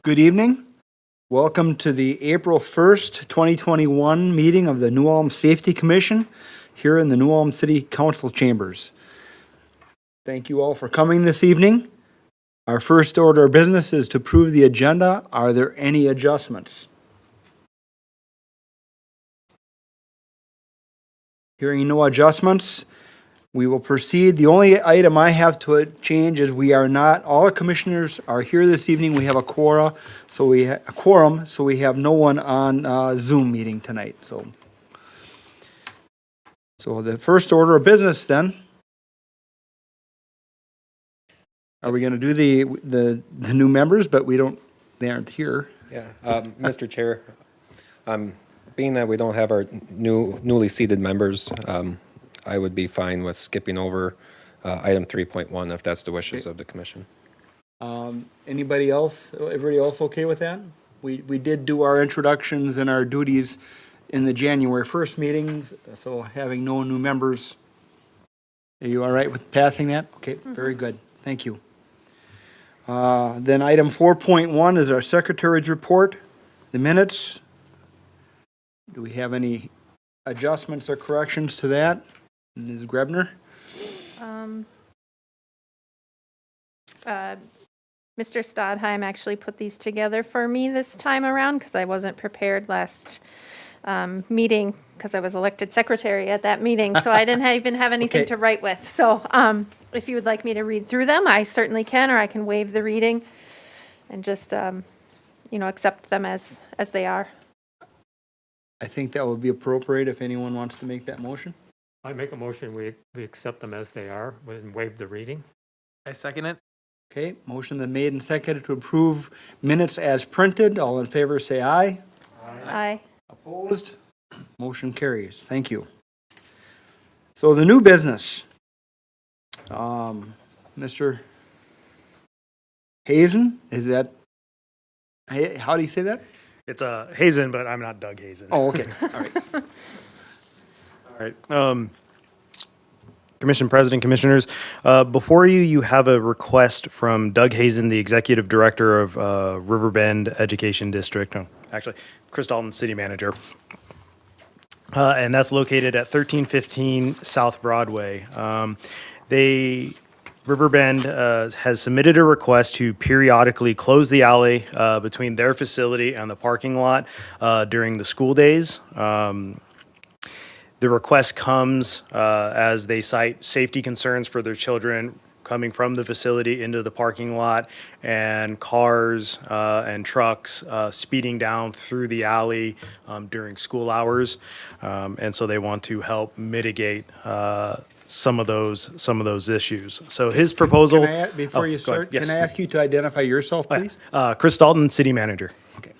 Good evening. Welcome to the April 1st, 2021 meeting of the New Ulm Safety Commission here in the New Ulm City Council chambers. Thank you all for coming this evening. Our first order of business is to approve the agenda. Are there any adjustments? Hearing no adjustments, we will proceed. The only item I have to change is we are not, all our commissioners are here this evening. We have a quorum, so we have no one on Zoom meeting tonight. So the first order of business then. Are we going to do the new members, but they aren't here. Yeah, Mr. Chair, being that we don't have our newly seated members, I would be fine with skipping over item 3.1 if that's the wishes of the commission. Anybody else? Everybody else okay with that? We did do our introductions and our duties in the January 1st meeting, so having no new members. Are you all right with passing that? Okay, very good. Thank you. Then item 4.1 is our secretary's report, the minutes. Do we have any adjustments or corrections to that? Ms. Grebner? Mr. Stodheim actually put these together for me this time around because I wasn't prepared last meeting because I was elected secretary at that meeting, so I didn't even have anything to write with. So if you would like me to read through them, I certainly can, or I can waive the reading and just, accept them as they are. I think that would be appropriate if anyone wants to make that motion. I make a motion, we accept them as they are and waive the reading. I second it. Okay, motion then made and seconded to approve minutes as printed. All in favor say aye. Aye. Opposed? Motion carries. Thank you. So the new business. Mr. Hazen, is that, how do you say that? It's Hazen, but I'm not Doug Hazen. Oh, okay, all right. All right. Commission President, Commissioners, before you have a request from Doug Hazen, the Executive Director of Riverbend Education District, actually, Chris Dalton, City Manager. And that's located at 1315 South Broadway. Riverbend has submitted a request to periodically close the alley between their facility and the parking lot during the school days. The request comes as they cite safety concerns for their children coming from the facility into the parking lot, and cars and trucks speeding down through the alley during school hours. And so they want to help mitigate some of those issues. So his proposal. Before you start, Yes. can I ask you to identify yourself, please? Chris Dalton, City Manager. Okay.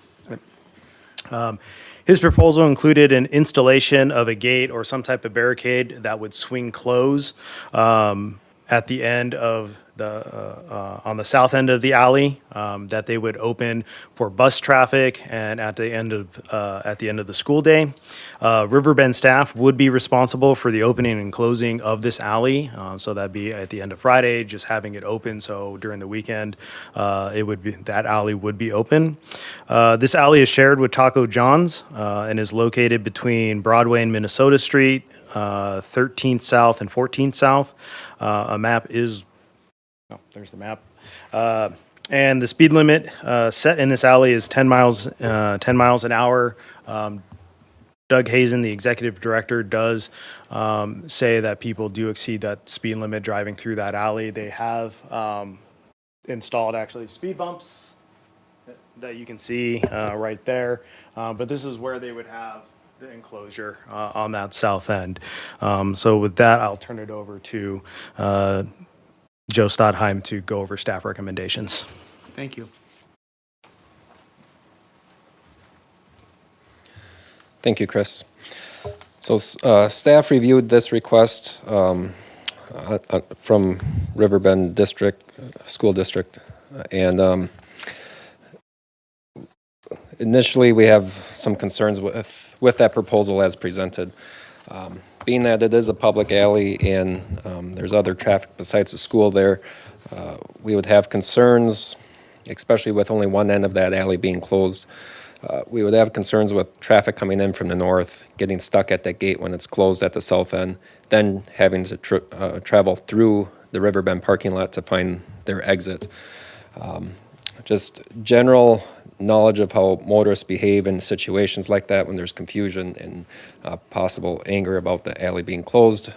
His proposal included an installation of a gate or some type of barricade that would swing close at the end of on the south end of the alley, that they would open for bus traffic and at the end of the school day. Riverbend staff would be responsible for the opening and closing of this alley, so that'd be at the end of Friday, just having it open. So during the weekend, that alley would be open. This alley is shared with Taco John's and is located between Broadway and Minnesota Street, 13th South and 14th South. There's the map. And the speed limit set in this alley is 10 miles an hour. Doug Hazen, the executive director, does say that people do exceed that speed limit driving through that alley. They have installed actually speed bumps that you can see right there. But this is where they would have the enclosure on that south end. So with that, I'll turn it over to Joe Stodheim to go over staff recommendations. Thank you. Thank you, Chris. So staff reviewed this request from Riverbend School District, and initially we have some concerns with that proposal as presented. Being that it is a public alley and there's other traffic besides the school there, we would have concerns especially with only one end of that alley being closed. We would have concerns with traffic coming in from the north, getting stuck at that gate when it's closed at the south end, then having to travel through the Riverbend parking lot to find their exit. Just general knowledge of how motorists behave in situations like that when there's confusion and possible anger about the alley being closed.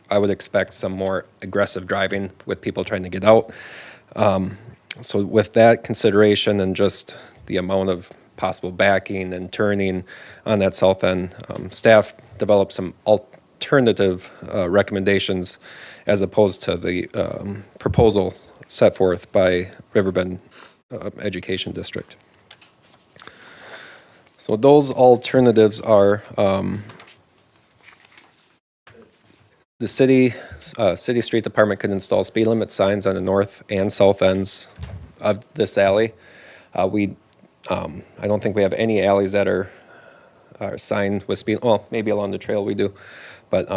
I would expect some more aggressive driving with people trying to get out. So with that consideration and just the amount of possible backing and turning on that south end, staff developed some alternative recommendations as opposed to the proposal set forth by Riverbend Education District. So those alternatives are the city street department could install speed limit signs on the north and south ends of this alley. I don't think we have any alleys that are signed with speed, well, maybe along the trail we do, but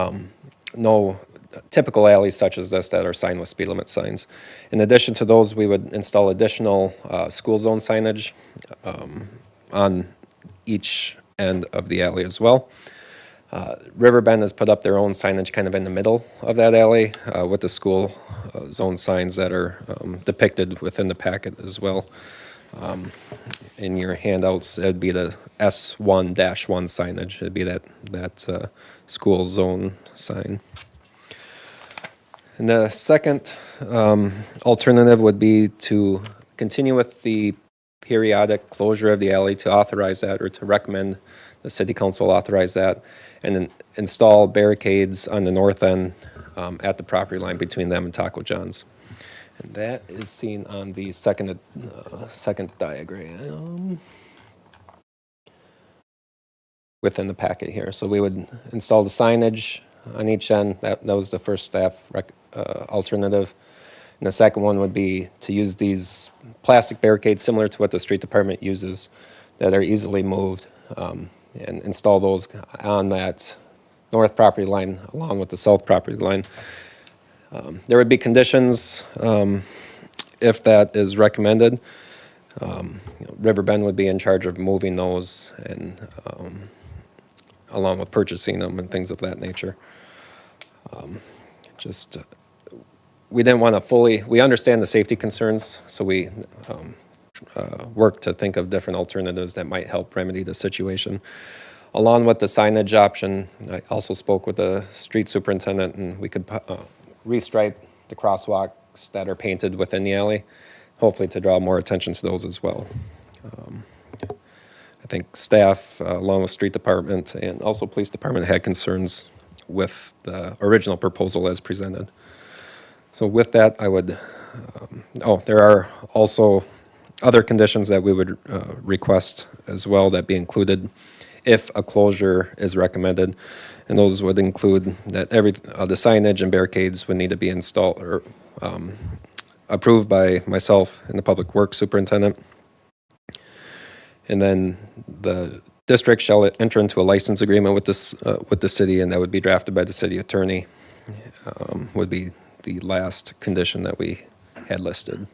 no typical alleys such as this that are signed with speed limit signs. In addition to those, we would install additional school zone signage on each end of the alley as well. Riverbend has put up their own signage kind of in the middle of that alley with the school zone signs that are depicted within the packet as well. In your handouts, it'd be the S1-1 signage. It'd be that school zone sign. And the second alternative would be to continue with the periodic closure of the alley, to authorize that or to recommend the city council authorize that, and then install barricades on the north end at the property line between them and Taco John's. And that is seen on the second diagram within the packet here. So we would install the signage on each end. That was the first staff alternative. And the second one would be to use these plastic barricades similar to what the street department uses that are easily moved, and install those on that north property line along with the south property line. There would be conditions if that is recommended. Riverbend would be in charge of moving those and along with purchasing them and things of that nature. We didn't want to we understand the safety concerns, so we worked to think of different alternatives that might help remedy the situation. Along with the signage option, I also spoke with the street superintendent, and we could restripe the crosswalks that are painted within the alley, hopefully to draw more attention to those as well. I think staff, along with street department and also police department, had concerns with the original proposal as presented. So with that, I would, there are also other conditions that we would request as well that be included if a closure is recommended. And those would include that the signage and barricades would need to be installed or approved by myself and the public works superintendent. And then the district shall enter into a license agreement with the city, and that would be drafted by the city attorney, would be the last condition that we had listed.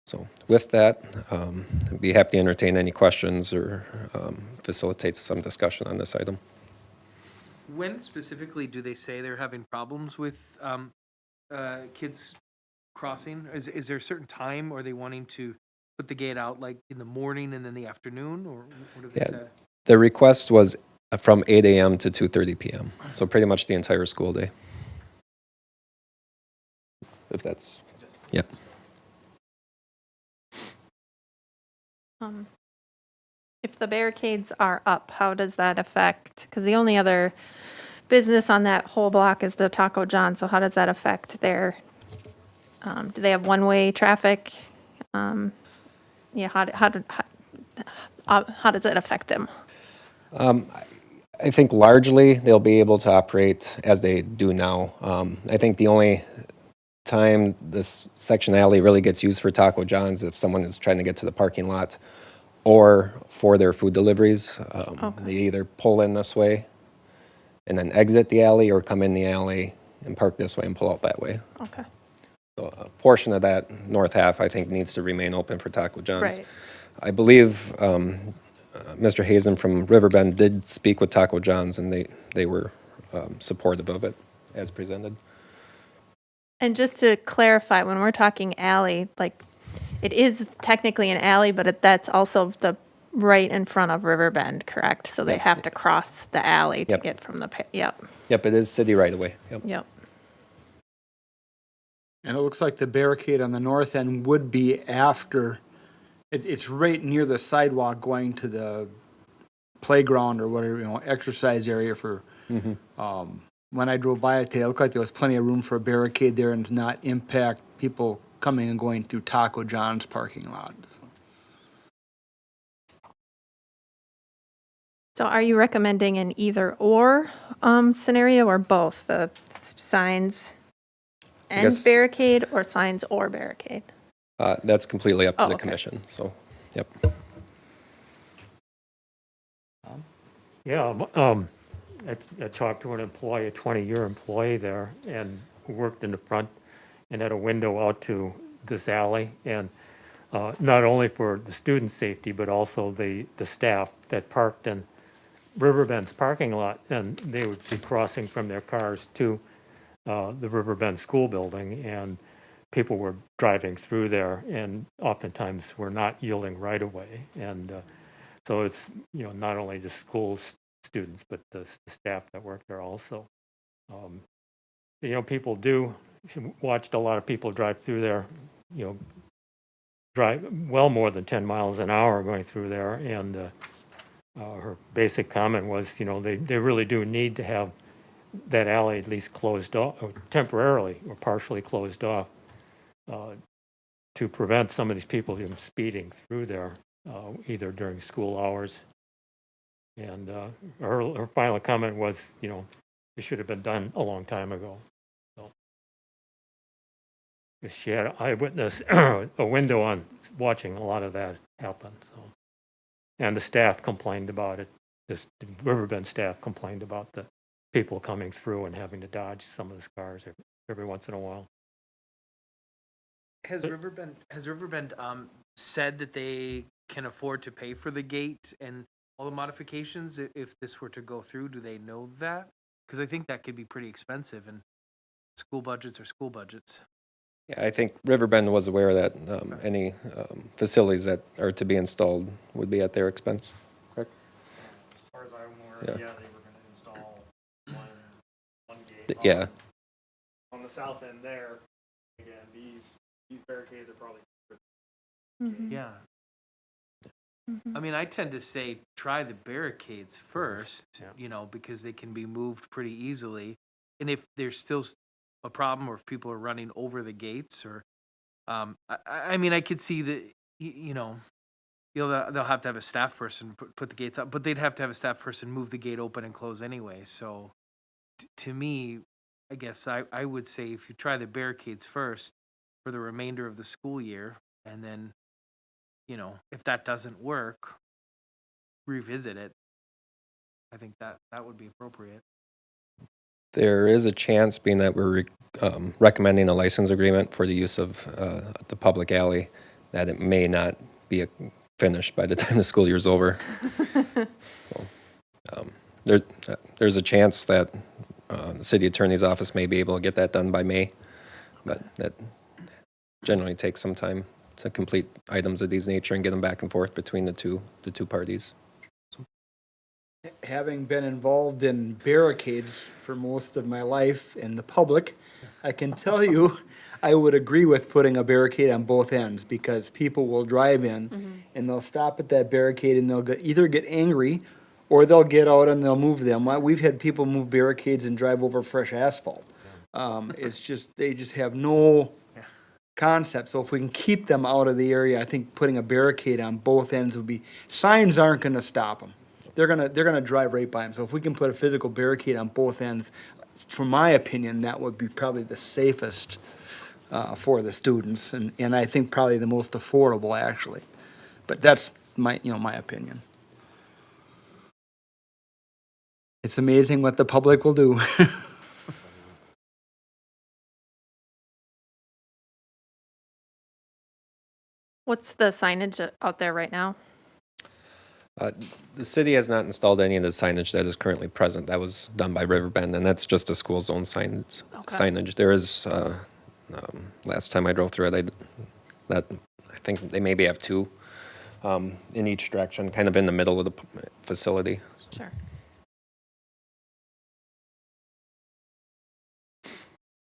So with that, I'd be happy to entertain any questions or facilitate some discussion on this item. When specifically do they say they're having problems with kids crossing? Is there a certain time, or are they wanting to put the gate out like in the morning and then the afternoon, or what have they said? The request was from 8 a.m. to 2:30 p.m., so pretty much the entire school day. If that's, yep. If the barricades are up, how does that affect, because the only other business on that whole block is the Taco John, so how does that affect their, do they have one-way traffic? Yeah, how does it affect them? I think largely they'll be able to operate as they do now. I think the only time this section alley really gets used for Taco John's if someone is trying to get to the parking lot or for their food deliveries. They either pull in this way and then exit the alley, or come in the alley and park this way and pull out that way. Okay. So a portion of that north half, I think, needs to remain open for Taco John's. Right. I believe Mr. Hazen from Riverbend did speak with Taco John's, and they were supportive of it as presented. And just to clarify, when we're talking alley, like, it is technically an alley, but that's also the right in front of Riverbend, correct? So they have to cross the alley to Yep. get from the, yep, Yep, it is city right away. Yep. yep. And it looks like the barricade on the north end would be after, it's right near the sidewalk going to the playground or whatever, exercise area for, when I drove by it today, it looked like there was plenty of room for a barricade there and to not impact people coming and going through Taco John's parking lot. So, So are you recommending an either/or scenario, or both, the signs and guess- barricade, or signs or barricade? That's completely up to Oh, the okay. commission, so, yep. Yeah, I talked to an employee, a 20-year employee there, and who worked in the front and had a window out to this alley. And not only for the student safety, but also the staff that parked in Riverbend's parking lot, and they would be crossing from their cars to the Riverbend School Building, and people were driving through there, and oftentimes were not yielding right away. And so it's, not only the school students, but the staff that work there also. People watched a lot of people drive through there, drive well more than 10 miles an hour going through there. And her basic comment was, they really do need to have that alley at least closed off, or temporarily or partially closed off, to prevent some of these people from speeding through there, either during school hours. And her final comment was, it should have been done a long time ago. So, 'cause she had an eyewitness, a window on watching a lot of that happen. So, and the staff complained about it. The Riverbend staff complained about the people coming through and having to dodge some of the cars every once in a while. Has Riverbend said that they can afford to pay for the gate and all the modifications if this were to go through? Do they know that? Because I think that could be pretty expensive, and school budgets are school budgets. Yeah, I think Riverbend was aware that any facilities that are to be installed would be at their expense. Correct? As far as I'm aware, Yeah. yeah, they were gonna install one gate. Yeah, On the south end there, again, these barricades are probably. Yeah. I mean, I tend to say try the barricades first, Yeah. because they can be moved pretty easily. And if there's still a problem, or if people are running over the gates, or, I mean, I could see that, they'll have to have a staff person put the gates up, but they'd have to have a staff person move the gate open and close anyway. So to me, I guess I would say if you try the barricades first for the remainder of the school year, and then, if that doesn't work, revisit it. I think that would be appropriate. there is a chance, being that we're recommending a license agreement for the use of the public alley, that it may not be finished by the time the school year's over. So, there's a chance that the city attorney's office may be able to get that done by May, but that generally takes some time to complete items of these nature and get them back and forth between the two parties. having been involved in barricades for most of my life in the public, I can tell you, I would agree with putting a barricade on both ends, because people will drive in and they'll stop at that barricade and they'll either get angry or they'll get out and they'll move them. We've had people move barricades and drive over fresh asphalt. It's just, they just have no concept. So if we can keep them out of the area, I think putting a barricade on both ends would be, signs aren't gonna stop them. They're gonna drive right by them. So if we can put a physical barricade on both ends, from my opinion, that would be probably the safest for the students, and I think probably the most affordable, actually. But that's my opinion. It's amazing what the public will do. What's the signage out there right now? The city has not installed any of the signage that is currently present. That was done by Riverbend, and that's just a school zone signage. There is, last time I drove through it, I think they maybe have two in each direction, kind of in the middle of the facility. Sure.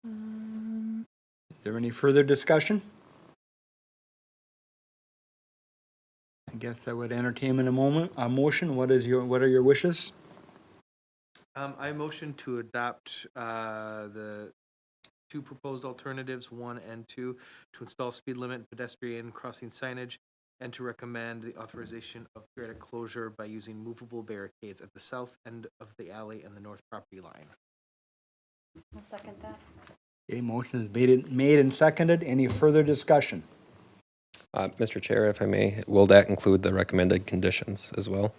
Is there any further discussion? I guess I would entertain a motion. What are your wishes? I motion to adopt the two proposed alternatives, 1 and 2, to install speed limit and pedestrian crossing signage, and to recommend the authorization of periodic closure by using movable barricades at the south end of the alley and the north property line. I'll second that. Okay, motion is made and seconded. Any further discussion? Mr. Chair, if I may, will that include the recommended conditions as well?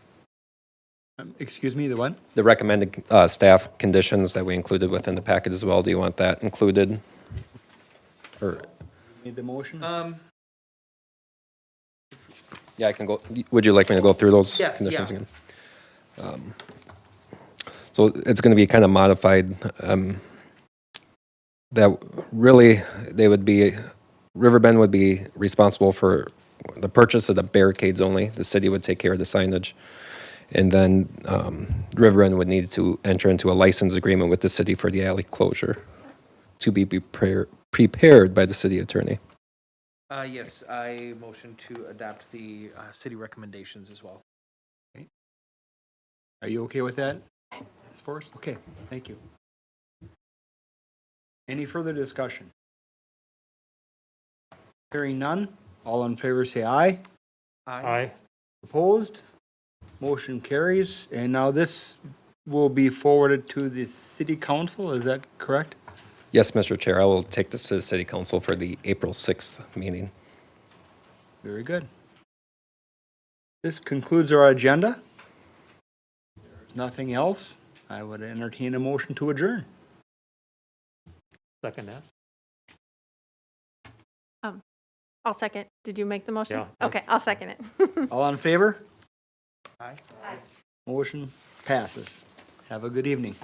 Excuse me, the what? The recommended staff conditions that we included within the packet as well, do you want that included? Or, Made the motion? yeah, I can go, would you like me to go through those Yes, conditions yeah. again? So it's going to be kind of modified, that really, they would be, Riverbend would be responsible for the purchase of the barricades only. The city would take care of the signage. And then Riverbend would need to enter into a license agreement with the city for the alley closure to be prepared by the city attorney. Yes, I motion to adopt the city recommendations as well. Are you okay with that, Ms. Forrest? Okay, thank you. Any further discussion? Hearing none, all in favor say aye. Aye. Opposed? Motion carries. And now this will be forwarded to the city council, is that correct? Yes, Mr. Chair, I will take this to the city council for the April 6th meeting. Very good. This concludes our agenda. There's nothing else. I would entertain a motion to adjourn. Second that? I'll second. Did you make the motion? Yeah. Okay, I'll second it. All in favor? Aye. Motion passes. Have a good evening.